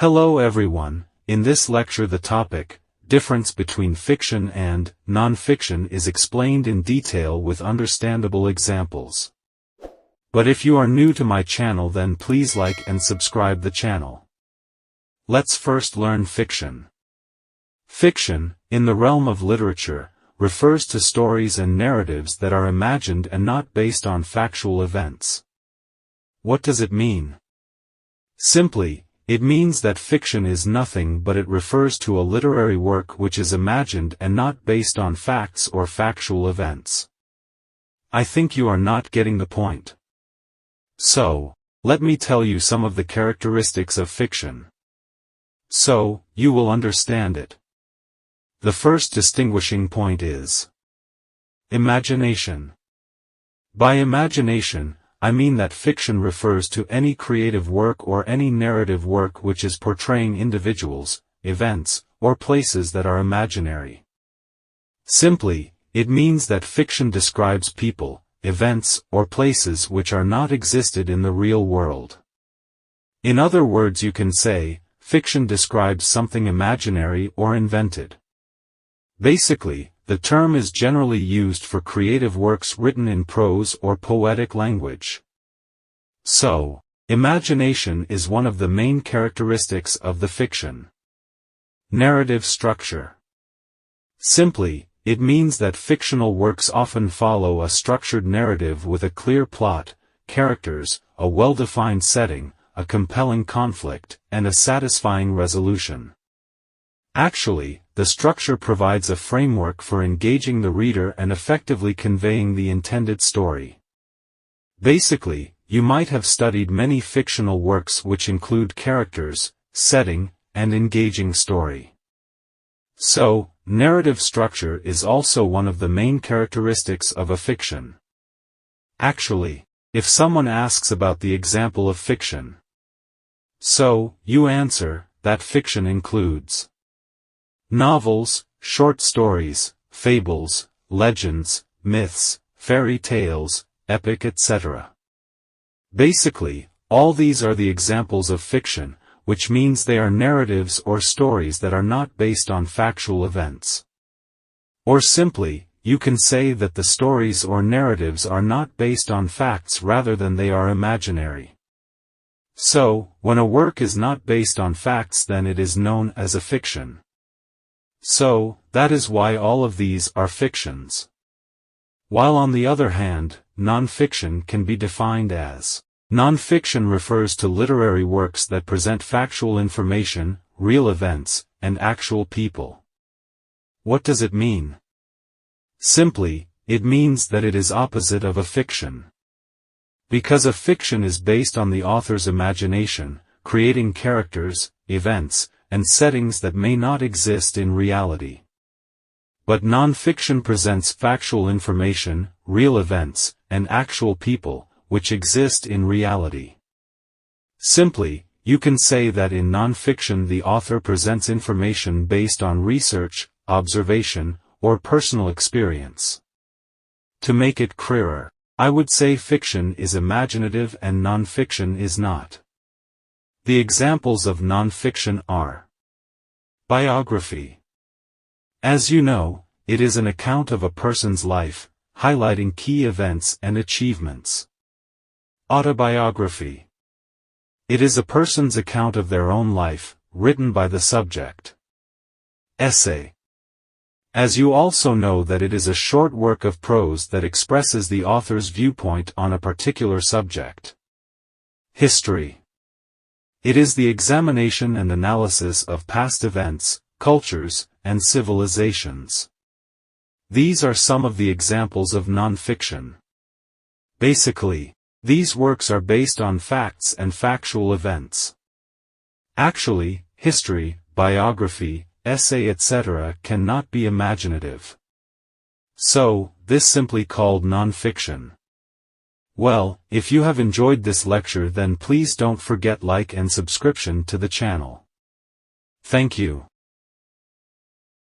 Hello everyone, in this lecture the topic, difference between fiction and non-fiction is explained in detail with understandable examples. But if you are new to my channel then please like and subscribe the channel. Let's first learn fiction. Fiction, in the realm of literature, refers to stories and narratives that are imagined and not based on factual events. What does it mean? Simply, it means that fiction is nothing but it refers to a literary work which is imagined and not based on facts or factual events. I think you are not getting the point. So, let me tell you some of the characteristics of fiction. So, you will understand it. The first distinguishing point is imagination. By imagination, I mean that fiction refers to any creative work or any narrative work which is portraying individuals, events, or places that are imaginary. Simply, it means that fiction describes people, events, or places which are not existed in the real world. In other words, you can say, fiction describes something imaginary or invented. Basically, the term is generally used for creative works written in prose or poetic language. So, imagination is one of the main characteristics of the fiction. Narrative structure. Simply, it means that fictional works often follow a structured narrative with a clear plot, characters, a well-defined setting, a compelling conflict, and a satisfying resolution. Actually, the structure provides a framework for engaging the reader and effectively conveying the intended story. Basically, you might have studied many fictional works which include characters, setting, and engaging story. So, narrative structure is also one of the main characteristics of a fiction. Actually, if someone asks about the example of fiction, so, you answer, that fiction includes novels, short stories, fables, legends, myths, fairy tales, epic, etc. Basically, all these are the examples of fiction, which means they are narratives or stories that are not based on factual events. Or simply, you can say that the stories or narratives are not based on facts rather than they are imaginary. So, when a work is not based on facts then it is known as a fiction. So, that is why all of these are fictions. While on the other hand, non-fiction can be defined as non-fiction refers to literary works that present factual information, real events, and actual people. What does it mean? Simply, it means that it is opposite of a fiction. Because a fiction is based on the author's imagination, creating characters, events, and settings that may not exist in reality. But non-fiction presents factual information, real events, and actual people, which exist in reality. Simply, you can say that in non-fiction the author presents information based on research, observation, or personal experience. To make it clearer, I would say fiction is imaginative and non-fiction is not. The examples of non-fiction are biography. As you know, it is an account of a person's life, highlighting key events and achievements. Autobiography. It is a person's account of their own life, written by the subject. Essay. As you also know that it is a short work of prose that expresses the author's viewpoint on a particular subject. History. It is the examination and analysis of past events, cultures, and civilizations. These are some of the examples of non-fiction. Basically, these works are based on facts and factual events. Actually, history, biography, essay, etc. cannot be imaginative. So, this simply called non-fiction. Well, if you have enjoyed this lecture then please don't forget like and subscription to the channel. Thank you.